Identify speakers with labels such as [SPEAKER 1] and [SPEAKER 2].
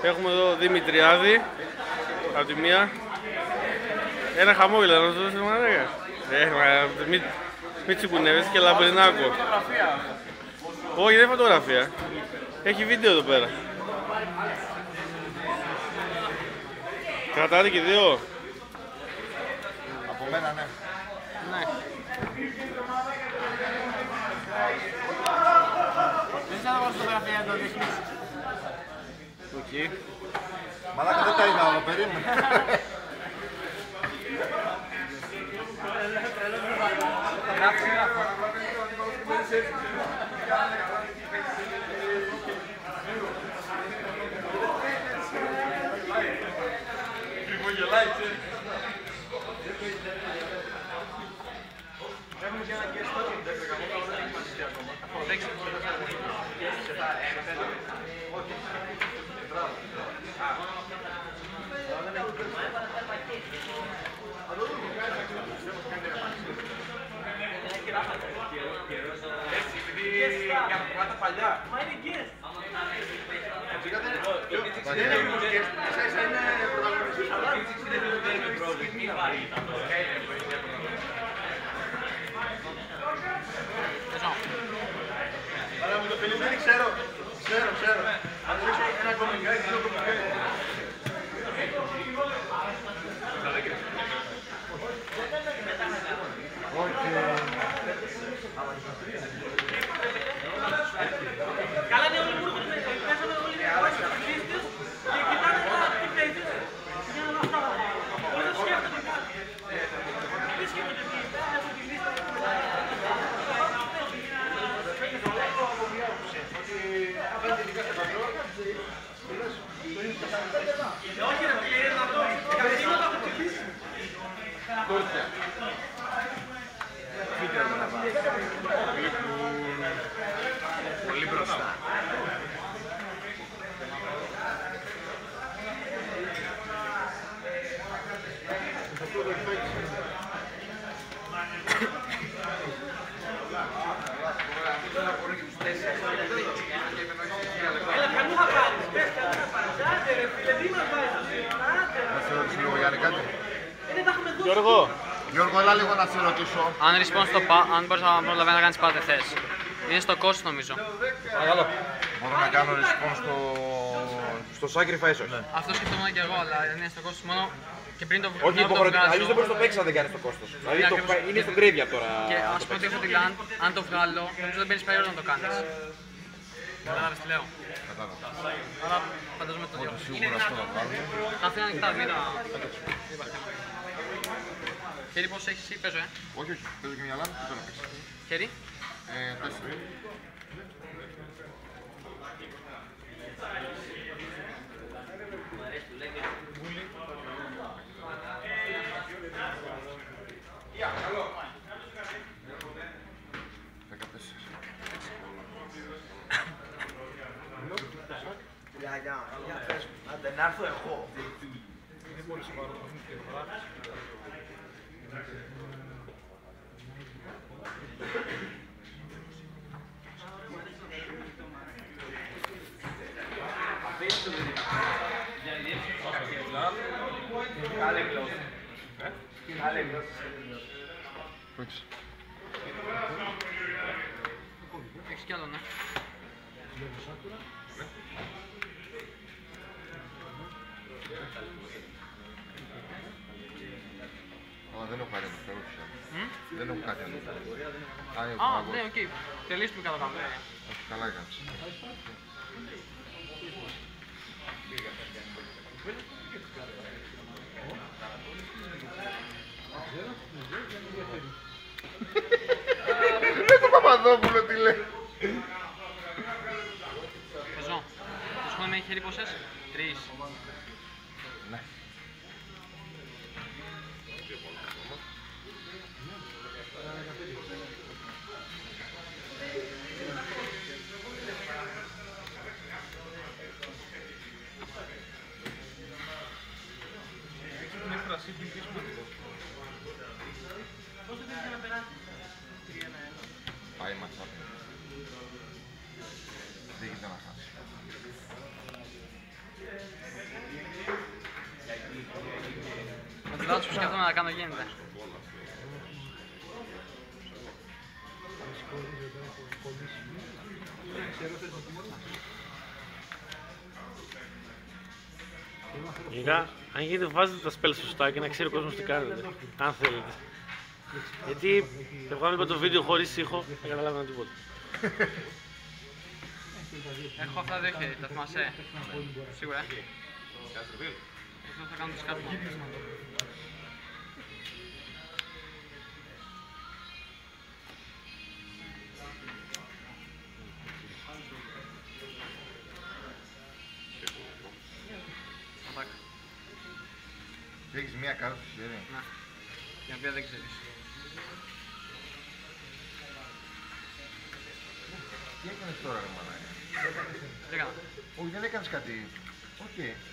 [SPEAKER 1] Έχουμε εδώ Δημητριάδη από τη μία. Ένα χαμόγελο να το δώσουμε μαλάκα. Μην τσικουνεύεσαι και Λαμπρινάκο. Όχι, δεν είναι φωτογραφία. Έχει βίντεο εδώ πέρα. Κρατάτε και δύο.
[SPEAKER 2] Από μένα, ναι.
[SPEAKER 3] Ναι. Δεν θα δω φωτογραφία να το δείχνεις.
[SPEAKER 1] Εκεί.
[SPEAKER 2] Μαλάκα δεν τα είδα, περίμενε.
[SPEAKER 3] Έχουμε και ένα κεστό και δεν έχει μαζιστεί ακόμα. Μα είναι guest.
[SPEAKER 2] Αλλά μου το φιλιμένει, ξέρω. Αν ρίξω ένα κομμικάκι, δύο κομμικάκι.
[SPEAKER 3] Καλά είναι όλοι που πέσαμε όλοι οι χρήστες και κοιτάνε τι παίζεις για να αυτά. Όλοι δεν σκέφτονται κάτι. Δεν σκέφτονται τι έχω τη λίστα. Όχι ρε φίλε, είναι αυτό. Καθήματα έχω ψηφίσει.
[SPEAKER 2] Τόρτια. Πολύ μπροστά.
[SPEAKER 3] Έλα, κανού θα πάρεις. Πες κανού θα πάρεις. Άντε ρε φίλε, τι μας βάζεις.
[SPEAKER 2] Να σε ρωτήσω λίγο Γιάννη κάτι.
[SPEAKER 3] Είναι τα έχουμε δώσει.
[SPEAKER 1] Γιώργο.
[SPEAKER 2] Γιώργο, έλα λίγο να σε ρωτήσω.
[SPEAKER 4] Αν respawn στο αν μπορείς να προλαβαίνει να κάνεις πάτε θες. Είναι στο cost νομίζω.
[SPEAKER 5] Παρακαλώ.
[SPEAKER 2] Μπορώ να κάνω respawn στο sacrifice, όχι.
[SPEAKER 4] Αυτό σκεφτόμουν και εγώ, αλλά είναι στο cost μόνο και πριν το
[SPEAKER 5] Όχι υποχρεωτικά. Αλλιώς δεν μπορείς να το παίξεις αν δεν κάνεις το κόστος. Δηλαδή είναι στο graveyard τώρα.
[SPEAKER 4] Και ας πούμε ότι έχω τη land, αν το βγάλω, νομίζω δεν παίρνεις περίοδο να το κάνεις. Κατάλαβες τι λέω. Άρα φαντάζομαι το διώχνω.
[SPEAKER 2] Σίγουρα αυτό να βγάλουμε.
[SPEAKER 4] Θα αφήνω ανοιχτά, μην τα... Χέρι πώς έχεις ή παίζω,
[SPEAKER 2] Όχι, παίζω και μια λάμπη και τώρα παίξω.
[SPEAKER 4] Χέρι.
[SPEAKER 2] 4.
[SPEAKER 3] Για πες μου, άντε να έρθω εγώ.
[SPEAKER 4] Έχεις κι άλλο, ναι.
[SPEAKER 2] Αλλά δεν έχω κάτι να φέρω πια. Δεν έχω κάτι να φέρω.
[SPEAKER 4] Α, ναι, οκ. Τελείστε κατά πάμε.
[SPEAKER 2] Όχι, καλά έκανες. Ρε το Παπαδόπουλο τι λέει.
[SPEAKER 4] Πεζό. Το σχόλιο με έχει χέρι πόσες? 3.
[SPEAKER 2] Ναι. Πάει ματσάπι. Δεν γίνεται να χάσει.
[SPEAKER 4] σκέφτομαι να κάνω γίνεται.
[SPEAKER 1] Γενικά, αν γίνεται βάζετε τα spell σωστά και να ξέρει ο κόσμος τι κάνετε, αν θέλετε. Γιατί εγώ αν είπα το βίντεο χωρίς ήχο, δεν καταλάβαινα τίποτα.
[SPEAKER 4] Έχω αυτά δύο χέρια, τα θυμάσαι. Σίγουρα. Αυτό θα κάνω το σκάτμα.
[SPEAKER 2] Έχεις μία κάρτα στο χέρι.
[SPEAKER 4] Ναι. Την οποία δεν ξέρεις.
[SPEAKER 2] Τι έκανες τώρα, ρε μαλάκα?
[SPEAKER 4] Τι έκανα.
[SPEAKER 2] Όχι, δεν έκανες κάτι. Οκ.